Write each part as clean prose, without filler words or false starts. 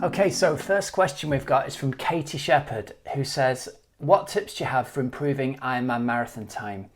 Okay, so first question we've got is from Katie Shepherd, who says, what tips do you have for improving Ironman marathon time?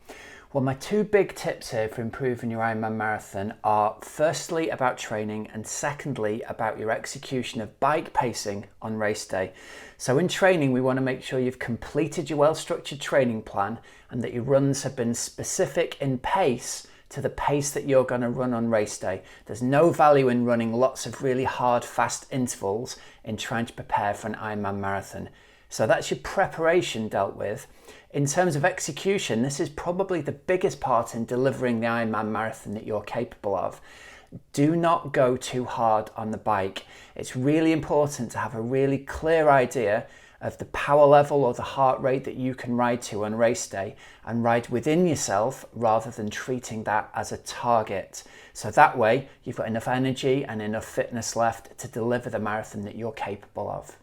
Well, my two big tips here for improving your Ironman marathon are firstly about training and secondly about your execution of bike pacing on race day. So in training, we want to make sure you've completed your well-structured training plan and that your runs have been specific in pace to the pace that you're going to run on race day. There's no value in running lots of really hard, fast intervals in trying to prepare for an Ironman marathon. So that's your preparation dealt with. In terms of execution, this is probably the biggest part in delivering the Ironman marathon that you're capable of. Do not go too hard on the bike. It's really important to have a really clear idea of the power level or the heart rate that you can ride to on race day and ride within yourself rather than treating that as a target. So that way you've got enough energy and enough fitness left to deliver the marathon that you're capable of.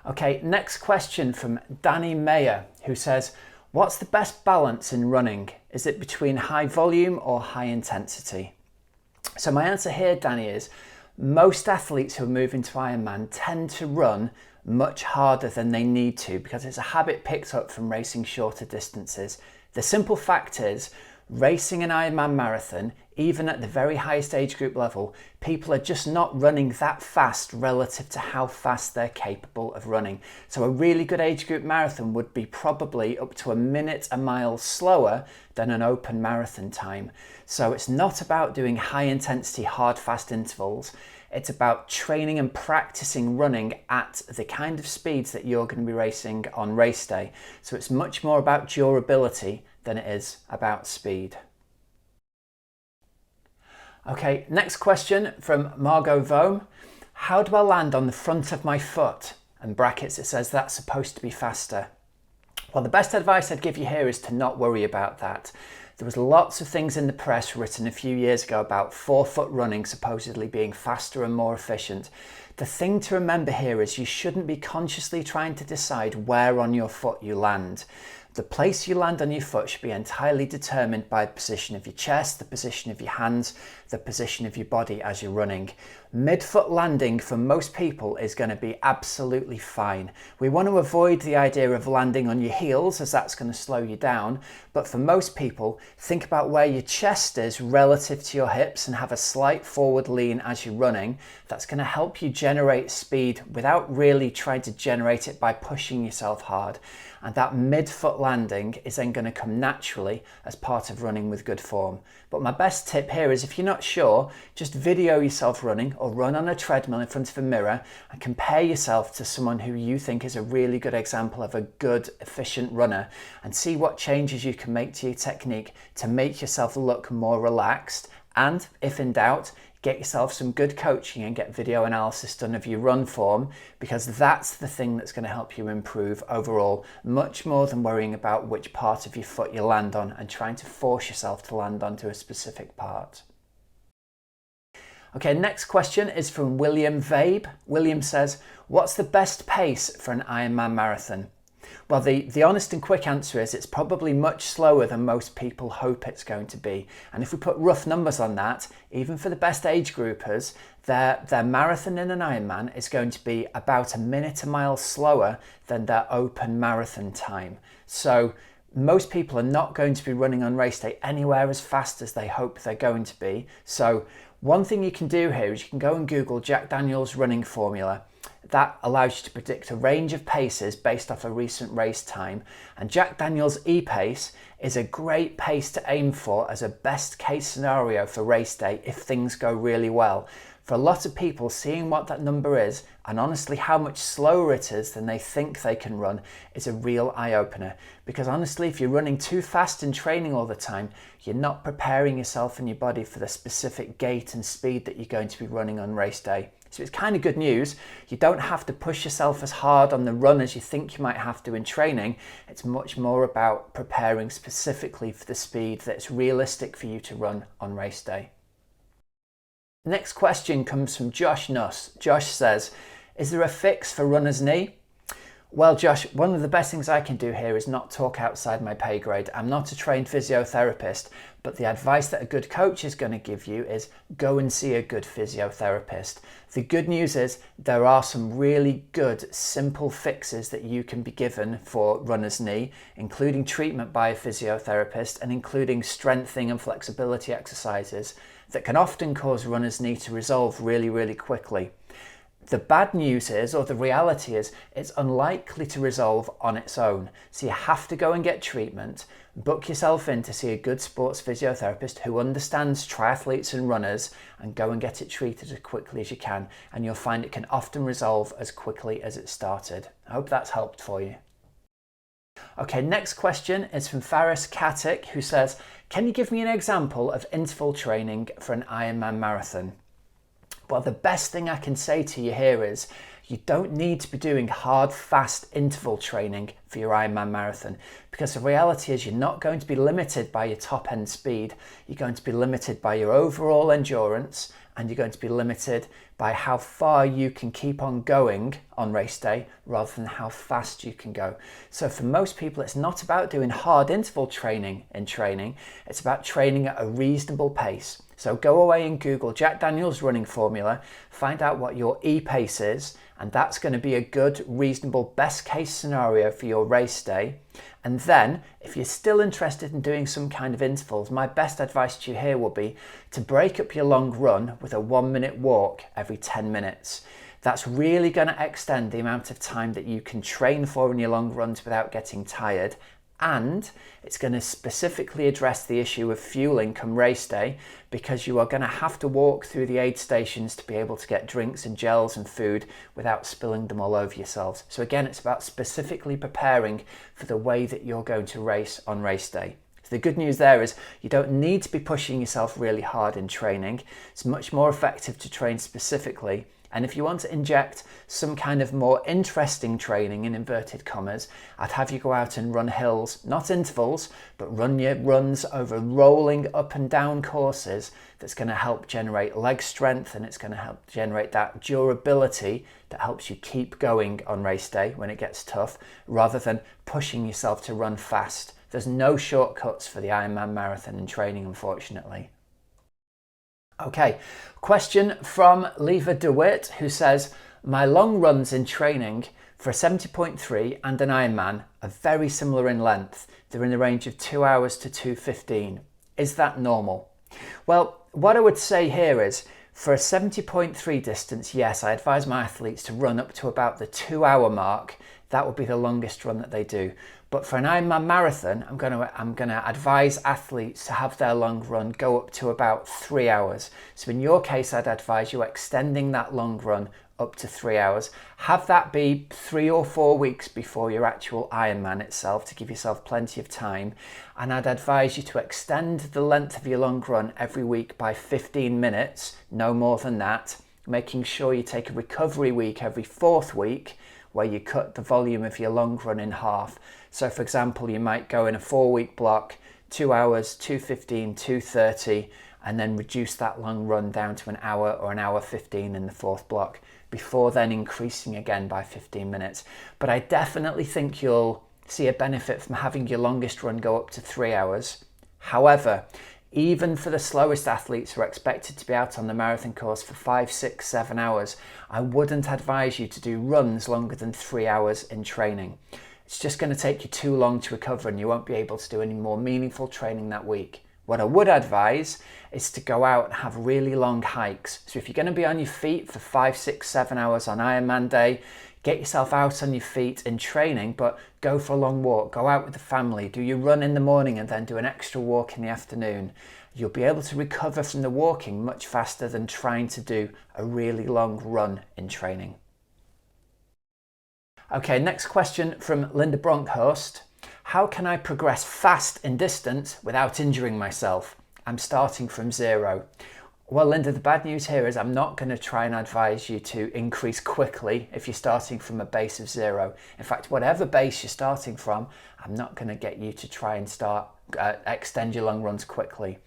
Okay, next question from Danny Mayer, who says, what's the best balance in running? Is it between high volume or high intensity? So my answer here, Danny, is most athletes who are moving to Ironman tend to run much harder than they need to because it's a habit picked up from racing shorter distances. The simple fact is, racing an Ironman marathon, even at the very highest age group level, people are just not running that fast relative to how fast they're capable of running. So a really good age group marathon would be probably up to a minute a mile slower than an open marathon time. So it's not about doing high intensity, hard, fast intervals. It's about training and practicing running at the kind of speeds that you're going to be racing on race day. So it's much more about durability than it is about speed. Okay, next question from Margot Vohm. How do I land on the front of my foot? And brackets, it says that's supposed to be faster. Well, the best advice I'd give you here is to not worry about that. There was lots of things in the press written a few years ago about forefoot running supposedly being faster and more efficient. The thing to remember here is you shouldn't be consciously trying to decide where on your foot you land. The place you land on your foot should be entirely determined by the position of your chest, the position of your hands, the position of your body as you're running. Mid-foot landing for most people is going to be absolutely fine. We want to avoid the idea of landing on your heels as that's going to slow you down, but for most people, think about where your chest is relative to your hips and have a slight forward lean as you're running. That's going to help you generate speed without really trying to generate it by pushing yourself hard. And that mid-foot landing is then going to come naturally as part of running with good form. But my best tip here is if you're not sure, just video yourself running or run on a treadmill in front of a mirror and compare yourself to someone who you think is a really good example of a good, efficient runner and see what changes you can make to your technique to make yourself look more relaxed. And if in doubt, get yourself some good coaching and get video analysis done of your run form, because that's the thing that's going to help you improve overall, much more than worrying about which part of your foot you land on and trying to force yourself to land onto a specific part. Okay, next question is from William Vabe. William says, what's the best pace for an Ironman marathon? Well, the honest and quick answer is it's probably much slower than most people hope it's going to be. And if we put rough numbers on that, even for the best age groupers, their marathon in an Ironman is going to be about a minute a mile slower than their open marathon time. So most people are not going to be running on race day anywhere as fast as they hope they're going to be. So one thing you can do here is you can go and Google Jack Daniel's running formula. That allows you to predict a range of paces based off a recent race time. And Jack Daniel's E-pace is a great pace to aim for as a best case scenario for race day if things go really well. For a lot of people, seeing what that number is and honestly how much slower it is than they think they can run is a real eye-opener. Because honestly, if you're running too fast in training all the time, you're not preparing yourself and your body for the specific gait and speed that you're going to be running on race day. So it's kind of good news. You don't have to push yourself as hard on the run as you think you might have to in training. It's much more about preparing specifically for the speed that's realistic for you to run on race day. Next question comes from Josh Nuss. Josh says, is there a fix for runner's knee? Well, Josh, one of the best things I can do here is not talk outside my pay grade. I'm not a trained physiotherapist, but the advice that a good coach is going to give you is go and see a good physiotherapist. The good news is there are some really good, simple fixes that you can be given for runner's knee, including treatment by a physiotherapist and including strengthening and flexibility exercises that can often cause runner's knee to resolve really, really quickly. The bad news is, or the reality is, it's unlikely to resolve on its own. So you have to go and get treatment, book yourself in to see a good sports physiotherapist who understands triathletes and runners, and go and get it treated as quickly as you can. And you'll find it can often resolve as quickly as it started. I hope that's helped for you. Okay, next question is from Faris Katic, who says, can you give me an example of interval training for an Ironman marathon? Well, the best thing I can say to you here is you don't need to be doing hard, fast interval training for your Ironman marathon, because the reality is you're not going to be limited by your top end speed. You're going to be limited by your overall endurance, and you're going to be limited by how far you can keep on going on race day rather than how fast you can go. So for most people, it's not about doing hard interval training in training. It's about training at a reasonable pace. So go away and Google Jack Daniel's running formula, find out what your e-pace is, and that's going to be a good, reasonable, best case scenario for your race day. And then, if you're still interested in doing some kind of intervals, my best advice to you here will be to break up your long run with a 1-minute walk every 10 minutes. That's really going to extend the amount of time that you can train for in your long runs without getting tired. And it's going to specifically address the issue of fueling come race day, because you are going to have to walk through the aid stations to be able to get drinks and gels and food without spilling them all over yourselves. So again, it's about specifically preparing for the way that you're going to race on race day. So the good news there is you don't need to be pushing yourself really hard in training. It's much more effective to train specifically. And if you want to inject some kind of more interesting training, in inverted commas, I'd have you go out and run hills, not intervals, but run your runs over rolling up and down courses. That's going to help generate leg strength, and it's going to help generate that durability that helps you keep going on race day when it gets tough, rather than pushing yourself to run fast. There's no shortcuts for the Ironman marathon in training, unfortunately. Okay, question from Leva DeWitt, who says, my long runs in training for a 70.3 and an Ironman are very similar in length. They're in the range of 2 hours to 2:15. Is that normal? Well, what I would say here is, for a 70.3 distance, yes, I advise my athletes to run up to about the 2 hour mark. That would be the longest run that they do. But for an Ironman marathon, I'm going to advise athletes to have their long run go up to about 3 hours. So in your case, I'd advise you extending that long run up to 3 hours. Have that be 3 or 4 weeks before your actual Ironman itself, to give yourself plenty of time. And I'd advise you to extend the length of your long run every week by 15 minutes, no more than that, making sure you take a recovery week every 4th week, where you cut the volume of your long run in half. So for example, you might go in a 4-week block, 2 hours, 2:15, 2:30, and then reduce that long run down to an hour or an hour 15 in the 4th block, before then increasing again by 15 minutes. But I definitely think you'll see a benefit from having your longest run go up to 3 hours. However, even for the slowest athletes who are expected to be out on the marathon course for 5, 6, 7 hours, I wouldn't advise you to do runs longer than 3 hours in training. It's just going to take you too long to recover, and you won't be able to do any more meaningful training that week. What I would advise is to go out and have really long hikes. So if you're going to be on your feet for 5, 6, 7 hours on Ironman day, get yourself out on your feet in training, but go for a long walk. Go out with the family, do your run in the morning and then do an extra walk in the afternoon. You'll be able to recover from the walking much faster than trying to do a really long run in training. Okay, next question from Linda Bronkhorst. How can I progress fast in distance without injuring myself? I'm starting from 0. Well, Linda, the bad news here is I'm not going to try and advise you to increase quickly if you're starting from a base of 0. In fact, whatever base you're starting from, I'm not going to get you to try and extend your long runs quickly.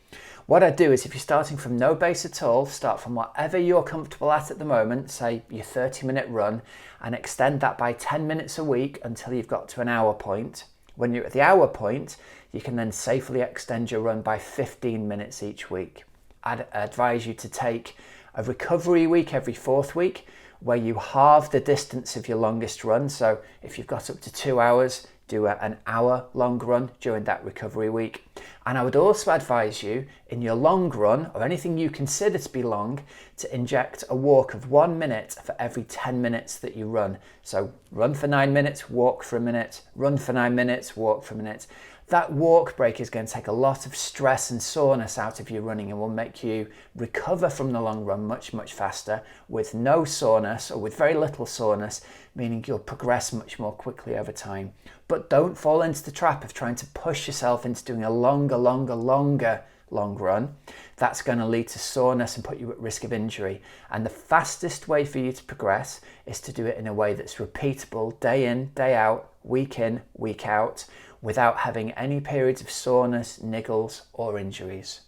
What I do is, if you're starting from no base at all, start from whatever you're comfortable at the moment, say your 30-minute run, and extend that by 10 minutes a week until you've got to an hour point. When you're at the hour point, you can then safely extend your run by 15 minutes each week. I'd advise you to take a recovery week every 4th week where you halve the distance of your longest run. So if you've got up to 2 hours, do an hour long run during that recovery week. And I would also advise you in your long run, or anything you consider to be long, to inject a walk of 1 minute for every 10 minutes that you run. So run for 9 minutes, walk for a minute, run for 9 minutes, walk for a minute. That walk break is going to take a lot of stress and soreness out of your running and will make you recover from the long run much, much faster with no soreness, or with very little soreness, meaning you'll progress much more quickly over time. But don't fall into the trap of trying to push yourself into doing a longer long run. That's going to lead to soreness and put you at risk of injury. And the fastest way for you to progress is to do it in a way that's repeatable, day in, day out, week in, week out, without having any periods of soreness, niggles, or injuries.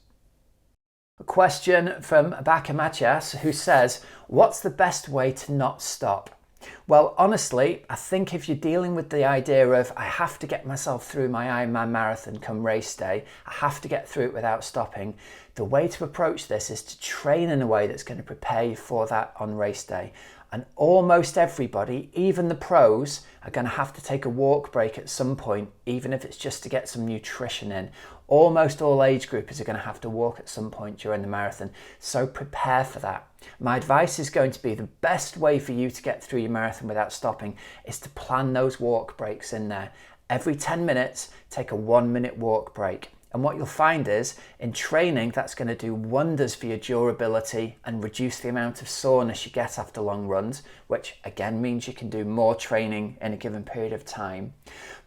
A question from Abaka Matias, who says, what's the best way to not stop? Well, honestly, I think if you're dealing with the idea of, I have to get myself through my Ironman marathon come race day, I have to get through it without stopping, the way to approach this is to train in a way that's going to prepare you for that on race day. And almost everybody, even the pros, are going to have to take a walk break at some point, even if it's just to get some nutrition in. Almost all age groupers are going to have to walk at some point during the marathon, so prepare for that. My advice is going to be, the best way for you to get through your marathon without stopping is to plan those walk breaks in there. Every 10 minutes, take a 1-minute walk break. And what you'll find is, in training, that's going to do wonders for your durability and reduce the amount of soreness you get after long runs, which again means you can do more training in a given period of time.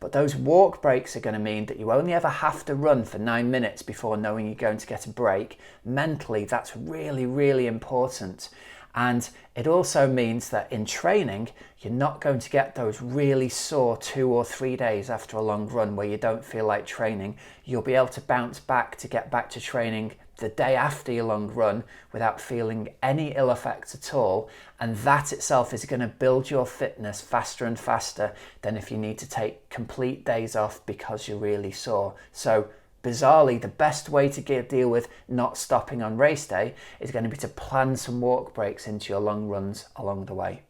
But those walk breaks are going to mean that you only ever have to run for 9 minutes before knowing you're going to get a break. Mentally, that's really, really important. And it also means that in training, you're not going to get those really sore 2 or 3 days after a long run where you don't feel like training. You'll be able to bounce back to get back to training the day after your long run without feeling any ill effects at all. And that itself is going to build your fitness faster and faster than if you need to take complete days off because you're really sore. So bizarrely, the best way to deal with not stopping on race day is going to be to plan some walk breaks into your long runs along the way.